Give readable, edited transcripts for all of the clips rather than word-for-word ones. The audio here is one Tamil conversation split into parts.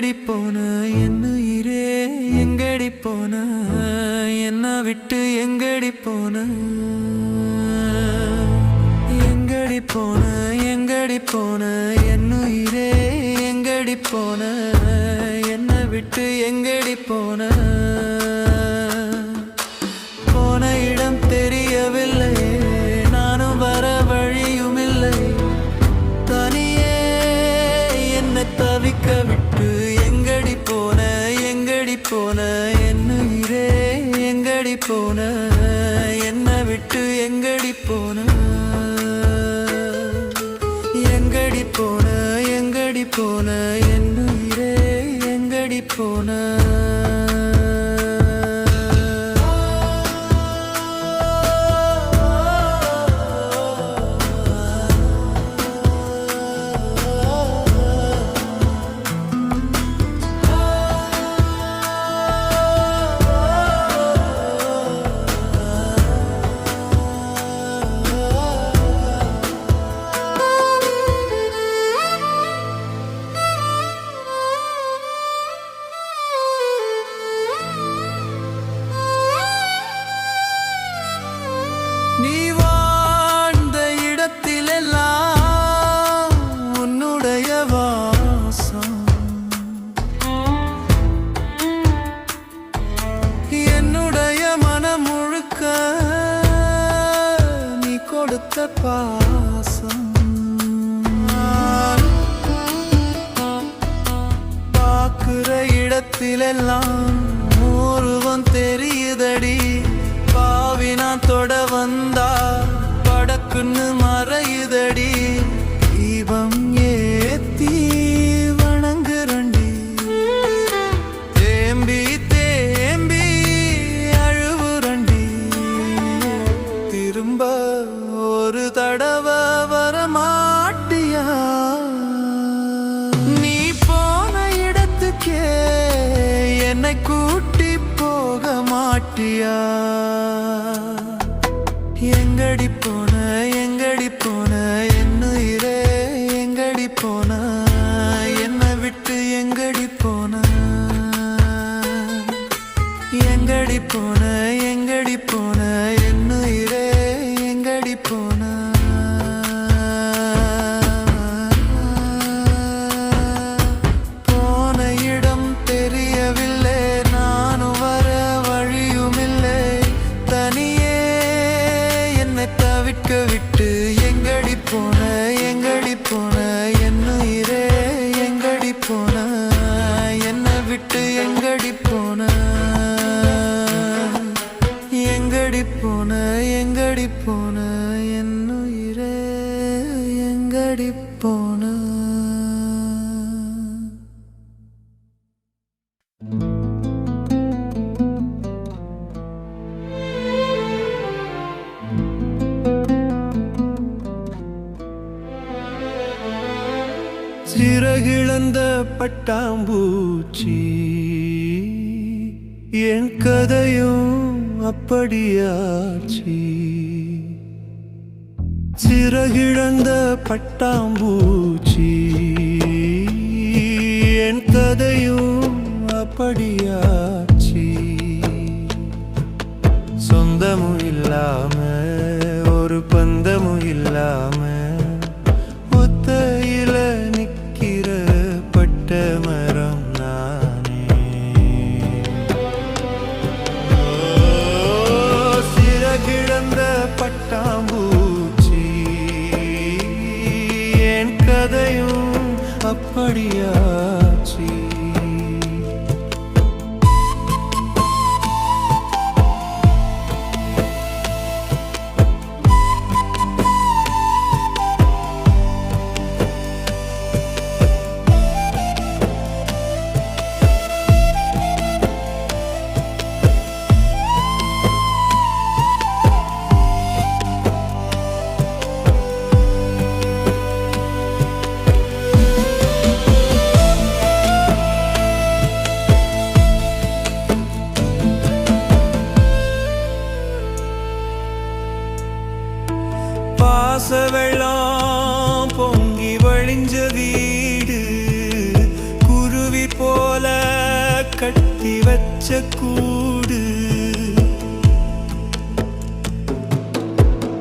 எங்கடி போன என்னுயிரே எங்கடி போன என்ன விட்டு எங்கடி போன எங்கடி போன எங்கடி போன என்னுயிரே எங்கடி போன என்ன விட்டு எங்கடி போன போன இடம் தெரியவில்லை நானும் வர வழியுமில்லை தனியே என்னை தவிக்க விட்டு எங்கடி போன என்னுயிரே எங்கடி போன என்ன விட்டு எங்கடி போன எங்கடி போன என்னுயிரே எங்கடி போன நீ வாழ்ந்த இடத்திலெல்லாம் உன்னுடைய வாசம் என்னுடைய மனம் முழுக்க நீ கொடுத்த பாசம் பார்க்கிற இடத்திலெல்லாம் உருவம் தெரியுதடி பாவி நான் தொட வந்தா படக்குன்னு மறையுதடி தீபம் ஏத்தி வணங்குறண்டி தேம்பி தேம்பி அழுவுறண்டி திரும்ப ஒரு தடவை வரமாட்டியா நீ போன இடத்துக்கே என்னை கூட்டி போக மாட்டியா எங்கடி போன என்னுயிரே எங்கடி போன என்னை விட்டு எங்கடி போன எங்கடி போன என்னுயிரே எங்கடி போன போன இடம் தெரியவில்லை நானும் வர வழியுமில்லை தனியே தவிக்க விட்டு எங்கடி போன என்னுயிரே எங்கடி போன என்னை விட்டு எங்கடி போன எங்கடி போன என்னுயிரே எங்கடி போன சிறகிழந்த பட்டாம்பூச்சி என் கதையும் அப்படியாச்சி சிறகிழந்த பட்டாம்பூச்சி என் கதையும் அப்படியாச்சி சொந்தமும் இல்லாம ஒரு பந்தமும் இல்லாம ஒத்தையில நிக்கிற பட்ட மரம் நானே சிறகிழந்த பட்டாம்பூச்சி என் கதையும் அப்படியாச்சி வச்ச கூடு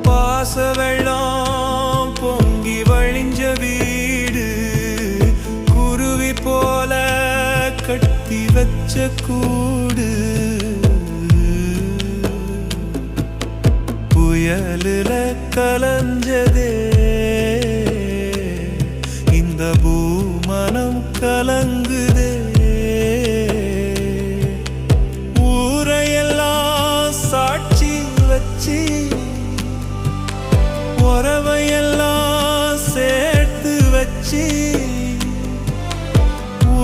பாச வெள்ளம் பொங்கி வழிஞ்ச வீடு குருவி போல கட்டி வச்ச கூடு புயலுல கலஞ்சதே இந்த பூமனம் கலங்குதே ஊரையெல்லாம் சாட்சி வச்சு உறவையெல்லாம் சேர்த்து வச்சு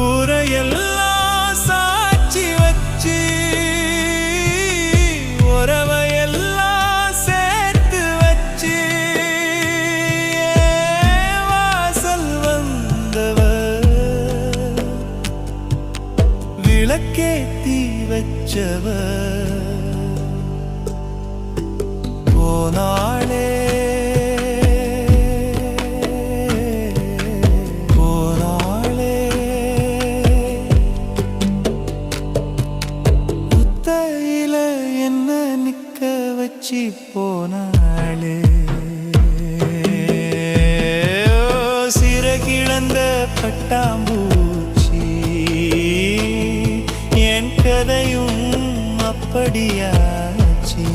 ஊரையெல்லாம் சாட்சி வச்சு உறவையெல்லாம் சேர்த்து வச்சு வாசல் வந்தவ விளக்கேத்தி வச்சவ போனாளே போனாளே சிறகிழந்த பட்டாம்பூச்சி என் கதையும் அப்படியாச்சு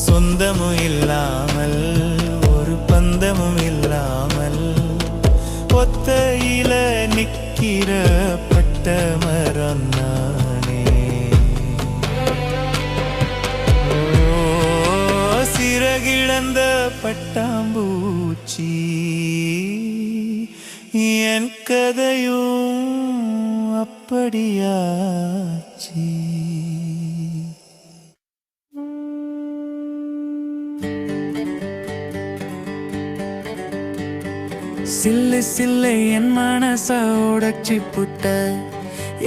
சொந்தமும் இல்லாமல் ஒரு பந்தமும் இல்லாமல் ஒத்தையில நிக்கிற பட்ட மரம் சிறகிழந்த பட்டாம்பூச்சி என் கதையும் அப்படியாச்சு சில்லு சில்லை என் மனச உடைச்சி புட்ட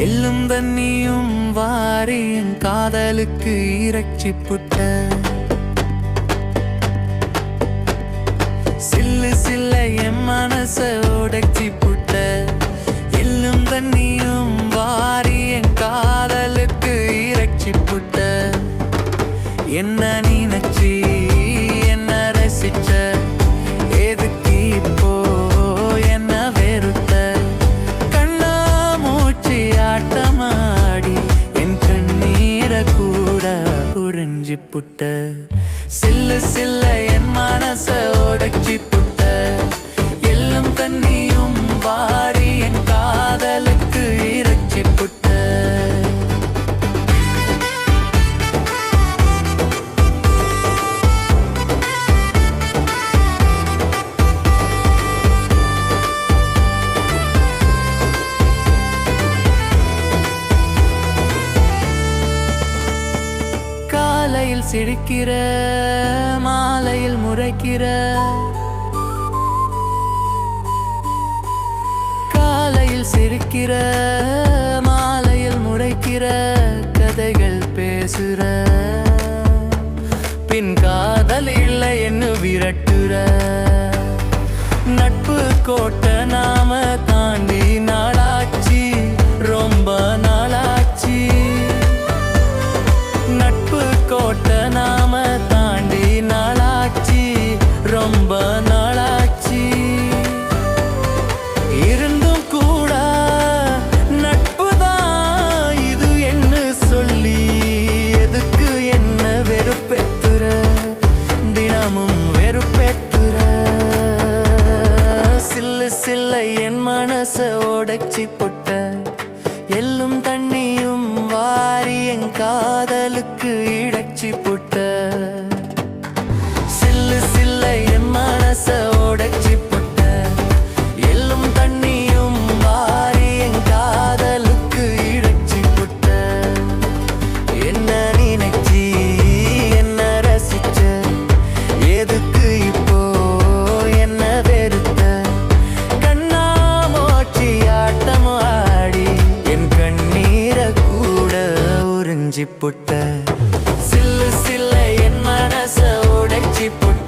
எள்ளும் தண்ணியும் வாரி என் காதலுக்கு இறைச்சி புட்ட சில்லு சில்ல என் மனச உடைச்சி புட்ட எள்ளும் தண்ணியும் வாரி என் காதலுக்கு இறைச்சி புட்ட என்ன நினைச்சி என்ன ரசிச்ச எதுக்கு இப்போ என்ன வெறுத்த கண்ணா மூச்சு ஆட்டமாடி என் கண்ணீரை கூட புரிஞ்சு புட்ட சில்லு சில்ல என் மனச உடைச்சி புட்ட எள்ளும் தண்ணியும் வாரி என் காதலுக்கு இறைச்சி புட்ட காலையில் சிரிக்கிற மாலையில் முறைக்கிற காலையில் சிரிக்கிற மாலையில் முறைக்கிற கதைகள் பேசுற பின் காதல் இல்லை என்ன விரட்டுற நட்பு கோட்டை நாம தாண்டி நாளாச்சு ரொம்ப நாளாச்சு நட்பு கோட்டை நாம தாண்டி நாளாச்சு ரொம்ப நாளாச்சு இருந்தும் கூட நட்பு தான் இது என்ன சொல்லி எதுக்கு என்ன வெறுப்பெத்துற தினமும் வெறுப்பெத்துற சில்லு சில்ல என் மனச உடைச்சி புட்ட எள்ளும் தண்ணியும் வாரி என் காதலுக்கு இடைச்சி புட்ட சில்லு சில்ல என் மனச உடைச்சி புட்ட எள்ளும் தண்ணியும் வாரி என் காதலுக்கு இடைச்சி புட்ட என்ன நினைச்சி என்ன ரசிச்ச எதுக்கு இப்போ என்ன வெறுத்த கண்ணா மோச்சி ஆட்டம் ஆடி என் கண்ணீரை கூட உறிஞ்சி புட்ட சில்லு சில்ல என் மனச உடைச்சி புட்ட